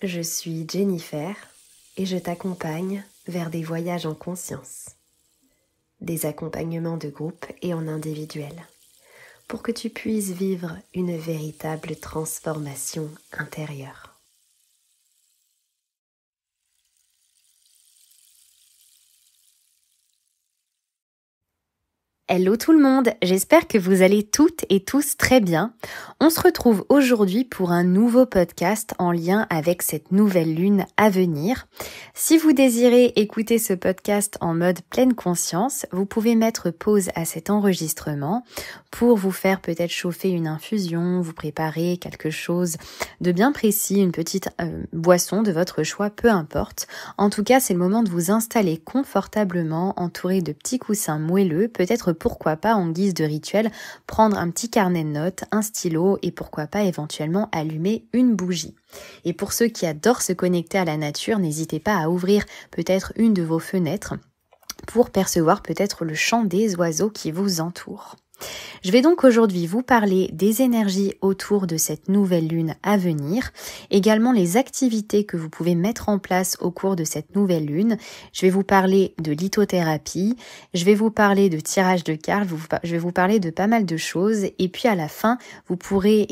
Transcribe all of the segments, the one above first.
Je suis Jennifer et je t'accompagne vers des voyages en conscience, des accompagnements de groupe et en individuel, pour que tu puisses vivre une véritable transformation intérieure. Hello tout le monde, j'espère que vous allez toutes et tous très bien. On se retrouve aujourd'hui pour un nouveau podcast en lien avec cette nouvelle lune à venir. Si vous désirez écouter ce podcast en mode pleine conscience, vous pouvez mettre pause à cet enregistrement pour vous faire peut-être chauffer une infusion, vous préparer quelque chose de bien précis, une petite boisson de votre choix, peu importe. En tout cas, c'est le moment de vous installer confortablement, entouré de petits coussins moelleux, peut-être pourquoi pas en guise de rituel, prendre un petit carnet de notes, un stylo et pourquoi pas éventuellement allumer une bougie. Et pour ceux qui adorent se connecter à la nature, n'hésitez pas à ouvrir peut-être une de vos fenêtres pour percevoir peut-être le chant des oiseaux qui vous entourent. Je vais donc aujourd'hui vous parler des énergies autour de cette nouvelle lune à venir, également les activités que vous pouvez mettre en place au cours de cette nouvelle lune. Je vais vous parler de lithothérapie, je vais vous parler de tirage de cartes, je vais vous parler de pas mal de choses et puis à la fin, vous pourrez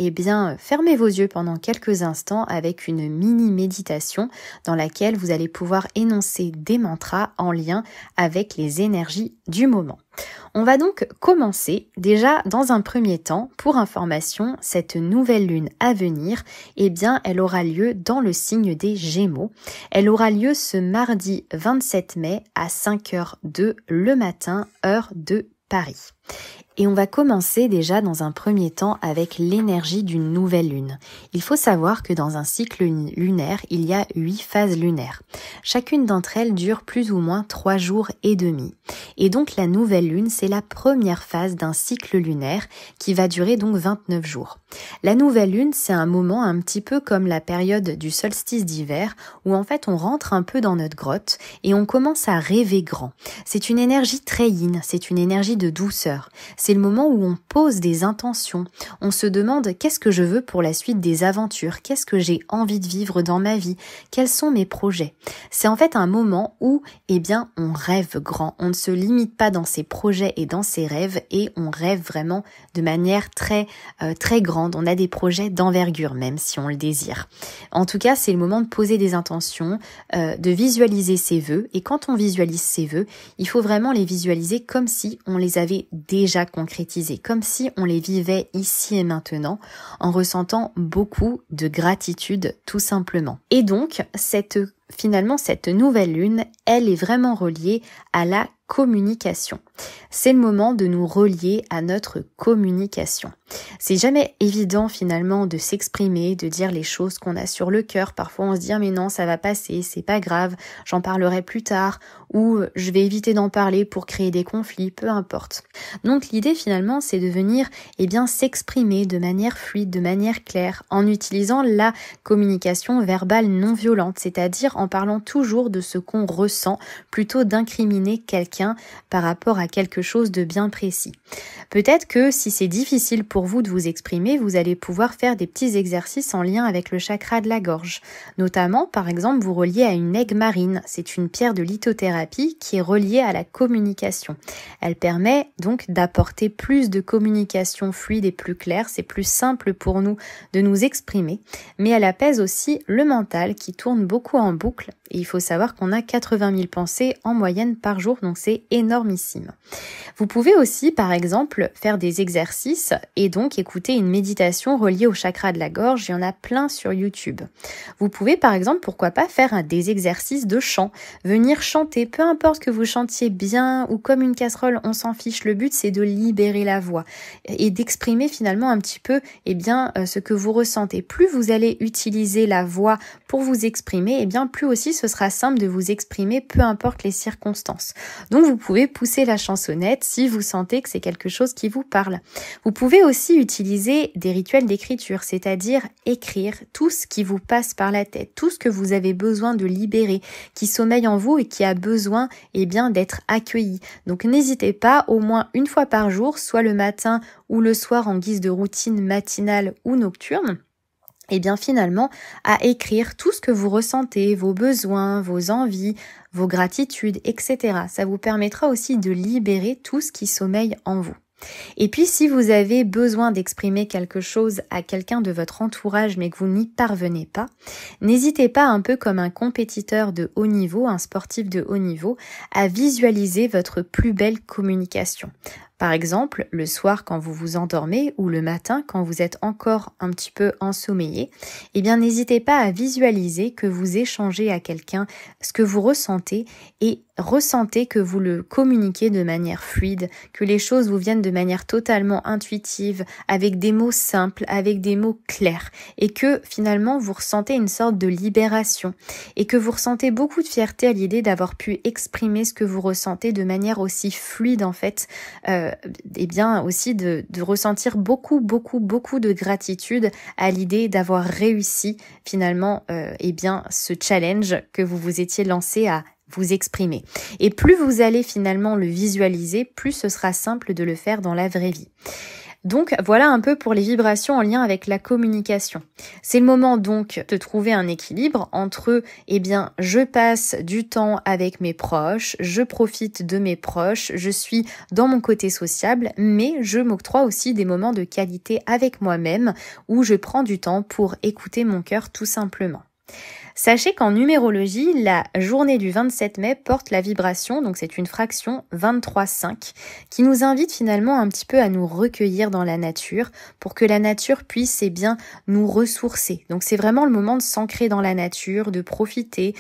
fermer vos yeux pendant quelques instants avec une mini méditation dans laquelle vous allez pouvoir énoncer des mantras en lien avec les énergies du moment. On va donc commencer déjà dans un premier temps. Pour information, cette nouvelle lune à venir, elle aura lieu dans le signe des Gémeaux. Elle aura lieu ce mardi 27 mai à 5h02 le matin, heure de Paris. Et on va commencer déjà dans un premier temps avec l'énergie d'une nouvelle lune. Il faut savoir que dans un cycle lunaire, il y a 8 phases lunaires. Chacune d'entre elles dure plus ou moins 3 jours et demi. Et donc la nouvelle lune, c'est la première phase d'un cycle lunaire qui va durer donc 29 jours. La nouvelle lune, c'est un moment un petit peu comme la période du solstice d'hiver où en fait on rentre un peu dans notre grotte et on commence à rêver grand. C'est une énergie très yin, c'est une énergie de douceur. C'est le moment où on pose des intentions. On se demande qu'est-ce que je veux pour la suite des aventures, qu'est-ce que j'ai envie de vivre dans ma vie, quels sont mes projets. C'est en fait un moment où, on rêve grand. On ne se limite pas dans ses projets et dans ses rêves et on rêve vraiment de manière très grande. On a des projets d'envergure même si on le désire. En tout cas, c'est le moment de poser des intentions, de visualiser ses vœux et quand on visualise ses vœux, il faut vraiment les visualiser comme si on les avait déjà concrétisés, comme si on les vivait ici et maintenant, en ressentant beaucoup de gratitude tout simplement. Et donc, cette nouvelle lune, elle est vraiment reliée à la communication. C'est le moment de nous relier à notre communication. C'est jamais évident finalement de s'exprimer, de dire les choses qu'on a sur le cœur. Parfois on se dit mais non, ça va passer, c'est pas grave, j'en parlerai plus tard ou je vais éviter d'en parler pour créer des conflits, peu importe. Donc l'idée finalement c'est de venir s'exprimer de manière fluide, de manière claire en utilisant la communication verbale non violente, c'est-à-dire en parlant toujours de ce qu'on ressent plutôt d'incriminer quelqu'un par rapport à quelque chose de bien précis. Peut-être que si c'est difficile pour vous de vous exprimer, vous allez pouvoir faire des petits exercices en lien avec le chakra de la gorge. Notamment, par exemple, vous reliez à une aigue marine. C'est une pierre de lithothérapie qui est reliée à la communication. Elle permet donc d'apporter plus de communication fluide et plus claire. C'est plus simple pour nous de nous exprimer. Mais elle apaise aussi le mental qui tourne beaucoup en boucle. Et il faut savoir qu'on a 80 000 pensées en moyenne par jour, donc c'est énormissime. Vous pouvez aussi, par exemple, faire des exercices et donc écouter une méditation reliée au chakra de la gorge. Il y en a plein sur YouTube. Vous pouvez, par exemple, pourquoi pas faire des exercices de chant, venir chanter, peu importe que vous chantiez bien ou comme une casserole, on s'en fiche. Le but, c'est de libérer la voix et d'exprimer finalement un petit peu, ce que vous ressentez. Plus vous allez utiliser la voix pour vous exprimer, plus aussi ce sera simple de vous exprimer, peu importe les circonstances. Donc, vous pouvez pousser la chansonnette si vous sentez que c'est quelque chose qui vous parle. Vous pouvez aussi utiliser des rituels d'écriture, c'est-à-dire écrire tout ce qui vous passe par la tête, tout ce que vous avez besoin de libérer, qui sommeille en vous et qui a besoin d'être accueilli. Donc n'hésitez pas, au moins une fois par jour, soit le matin ou le soir en guise de routine matinale ou nocturne, et bien finalement à écrire tout ce que vous ressentez, vos besoins, vos envies, vos gratitudes, etc. Ça vous permettra aussi de libérer tout ce qui sommeille en vous. Et puis si vous avez besoin d'exprimer quelque chose à quelqu'un de votre entourage mais que vous n'y parvenez pas, n'hésitez pas, un peu comme un compétiteur de haut niveau, un sportif de haut niveau, à visualiser votre plus belle communication. Par exemple, le soir quand vous vous endormez ou le matin quand vous êtes encore un petit peu ensommeillé, eh bien n'hésitez pas à visualiser que vous échangez à quelqu'un ce que vous ressentez et ressentez que vous le communiquez de manière fluide, que les choses vous viennent de manière totalement intuitive, avec des mots simples, avec des mots clairs, et que finalement vous ressentez une sorte de libération, et que vous ressentez beaucoup de fierté à l'idée d'avoir pu exprimer ce que vous ressentez de manière aussi fluide en fait, et bien aussi de ressentir beaucoup de gratitude à l'idée d'avoir réussi finalement et bien ce challenge que vous vous étiez lancé à vous exprimer. Et plus vous allez finalement le visualiser, plus ce sera simple de le faire dans la vraie vie. Donc voilà un peu pour les vibrations en lien avec la communication. C'est le moment donc de trouver un équilibre entre je passe du temps avec mes proches, je profite de mes proches, je suis dans mon côté sociable, mais je m'octroie aussi des moments de qualité avec moi-même où je prends du temps pour écouter mon cœur tout simplement. Sachez qu'en numérologie, la journée du 27 mai porte la vibration, donc c'est une fraction 23,5, qui nous invite finalement un petit peu à nous recueillir dans la nature pour que la nature puisse nous ressourcer. Donc c'est vraiment le moment de s'ancrer dans la nature, de profiter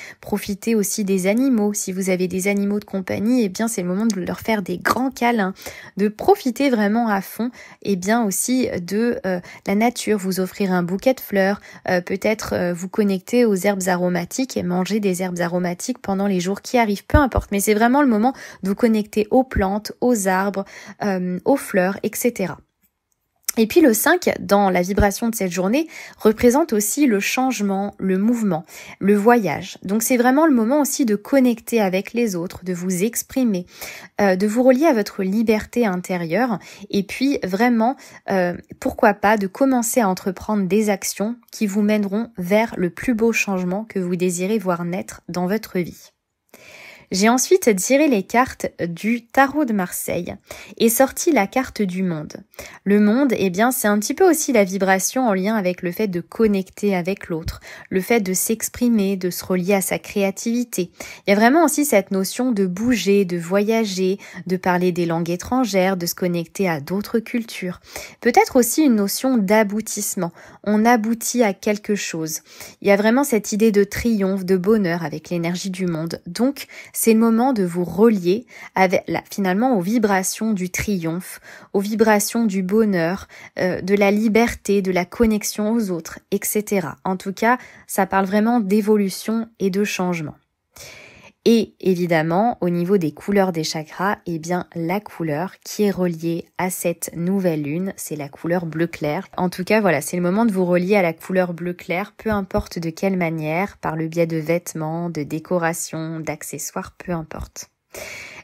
aussi des animaux. Si vous avez des animaux de compagnie, c'est le moment de leur faire des grands câlins, de profiter vraiment à fond aussi de la nature, vous offrir un bouquet de fleurs, peut-être vous connecter aux herbes aromatiques et manger des herbes aromatiques pendant les jours qui arrivent, peu importe, mais c'est vraiment le moment de vous connecter aux plantes, aux arbres, aux fleurs, etc. Et puis le 5, dans la vibration de cette journée, représente aussi le changement, le mouvement, le voyage. Donc c'est vraiment le moment aussi de connecter avec les autres, de vous exprimer, de vous relier à votre liberté intérieure et puis vraiment, pourquoi pas, de commencer à entreprendre des actions qui vous mèneront vers le plus beau changement que vous désirez voir naître dans votre vie. J'ai ensuite tiré les cartes du tarot de Marseille et sorti la carte du monde. Le monde, c'est un petit peu aussi la vibration en lien avec le fait de connecter avec l'autre, le fait de s'exprimer, de se relier à sa créativité. Il y a vraiment aussi cette notion de bouger, de voyager, de parler des langues étrangères, de se connecter à d'autres cultures. Peut-être aussi une notion d'aboutissement. On aboutit à quelque chose. Il y a vraiment cette idée de triomphe, de bonheur avec l'énergie du monde. Donc, c'est le moment de vous relier finalement aux vibrations du triomphe, aux vibrations du bonheur, de la liberté, de la connexion aux autres, etc. En tout cas, ça parle vraiment d'évolution et de changement. Et évidemment, au niveau des couleurs des chakras, la couleur qui est reliée à cette nouvelle lune, c'est la couleur bleu clair. En tout cas, voilà, c'est le moment de vous relier à la couleur bleu clair, peu importe de quelle manière, par le biais de vêtements, de décorations, d'accessoires, peu importe.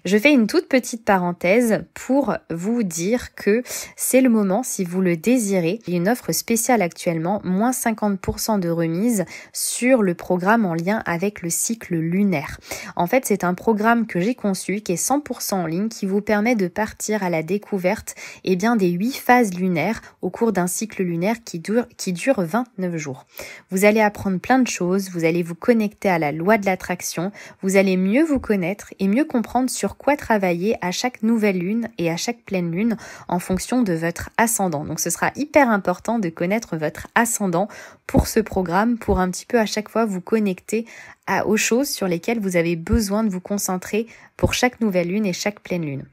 Je fais une toute petite parenthèse pour vous dire que c'est le moment, si vous le désirez, il y a une offre spéciale actuellement, moins 50% de remise sur le programme en lien avec le cycle lunaire. En fait, c'est un programme que j'ai conçu, qui est 100% en ligne, qui vous permet de partir à la découverte des 8 phases lunaires au cours d'un cycle lunaire qui dure 29 jours. Vous allez apprendre plein de choses, vous allez vous connecter à la loi de l'attraction, vous allez mieux vous connaître et mieux comprendre sur quoi travailler à chaque nouvelle lune et à chaque pleine lune en fonction de votre ascendant. Donc ce sera hyper important de connaître votre ascendant pour ce programme, pour un petit peu à chaque fois vous connecter aux choses sur lesquelles vous avez besoin de vous concentrer pour chaque nouvelle lune et chaque pleine lune.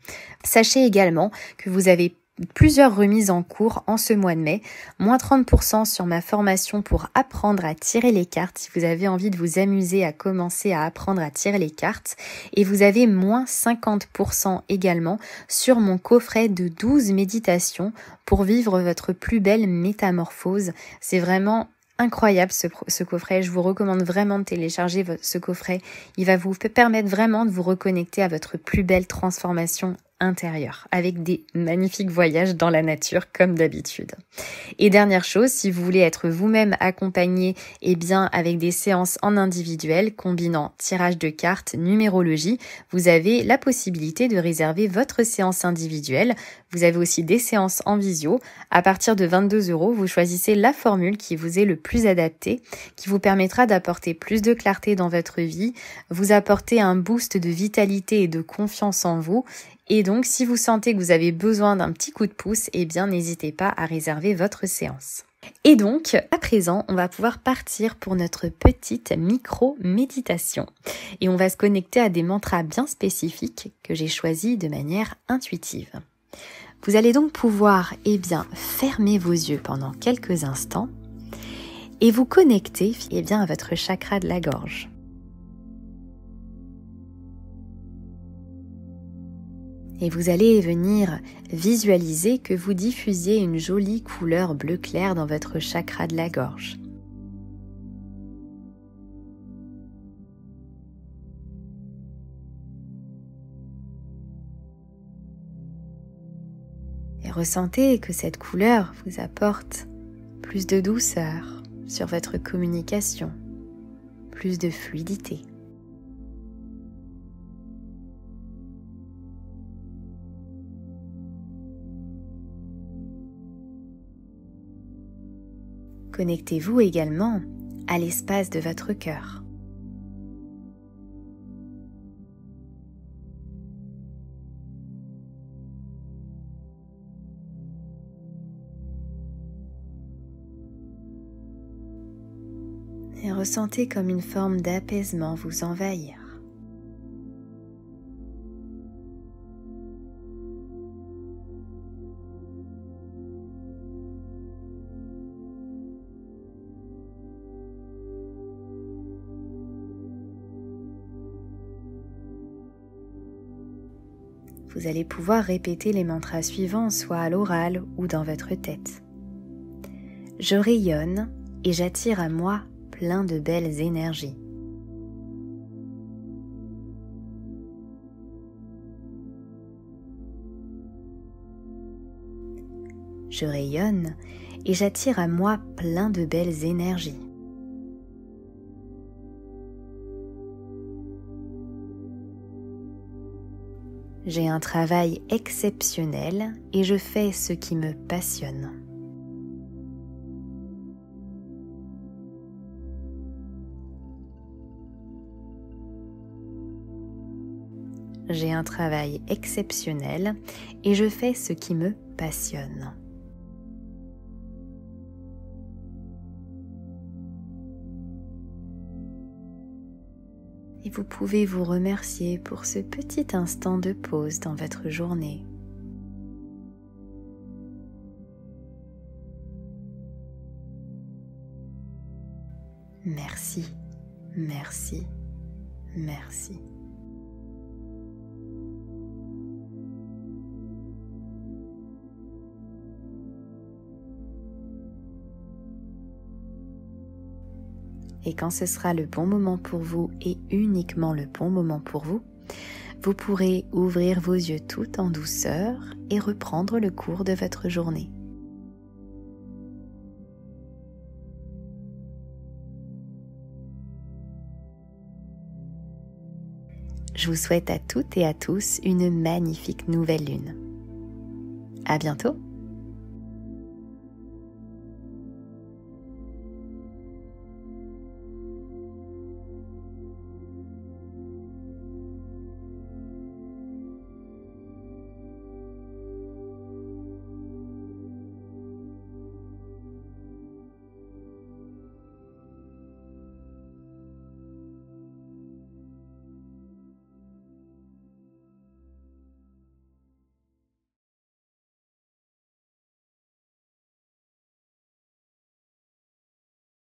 Sachez également que vous avez plusieurs remises en cours en ce mois de mai, moins 30% sur ma formation pour apprendre à tirer les cartes, si vous avez envie de vous amuser à commencer à apprendre à tirer les cartes, et vous avez moins 50% également sur mon coffret de 12 méditations pour vivre votre plus belle métamorphose. C'est vraiment incroyable ce coffret, je vous recommande vraiment de télécharger ce coffret, il va vous permettre vraiment de vous reconnecter à votre plus belle transformation intérieure, avec des magnifiques voyages dans la nature comme d'habitude. Et dernière chose, si vous voulez être vous-même accompagné, avec des séances en individuel combinant tirage de cartes, numérologie, vous avez la possibilité de réserver votre séance individuelle. Vous avez aussi des séances en visio. À partir de 22 €, vous choisissez la formule qui vous est le plus adaptée, qui vous permettra d'apporter plus de clarté dans votre vie, vous apporter un boost de vitalité et de confiance en vous. Et donc, si vous sentez que vous avez besoin d'un petit coup de pouce, n'hésitez pas à réserver votre séance. Et donc, à présent, on va pouvoir partir pour notre petite micro-méditation. Et on va se connecter à des mantras bien spécifiques que j'ai choisis de manière intuitive. Vous allez donc pouvoir, fermer vos yeux pendant quelques instants et vous connecter, à votre chakra de la gorge. Et vous allez venir visualiser que vous diffusez une jolie couleur bleu clair dans votre chakra de la gorge. Et ressentez que cette couleur vous apporte plus de douceur sur votre communication, plus de fluidité. Connectez-vous également à l'espace de votre cœur. Et ressentez comme une forme d'apaisement vous envahir. Vous allez pouvoir répéter les mantras suivants, soit à l'oral ou dans votre tête. Je rayonne et j'attire à moi plein de belles énergies. Je rayonne et j'attire à moi plein de belles énergies. J'ai un travail exceptionnel et je fais ce qui me passionne. J'ai un travail exceptionnel et je fais ce qui me passionne. Et vous pouvez vous remercier pour ce petit instant de pause dans votre journée. Merci, merci, merci. Et quand ce sera le bon moment pour vous et uniquement le bon moment pour vous, vous pourrez ouvrir vos yeux tout en douceur et reprendre le cours de votre journée. Je vous souhaite à toutes et à tous une magnifique nouvelle lune. À bientôt!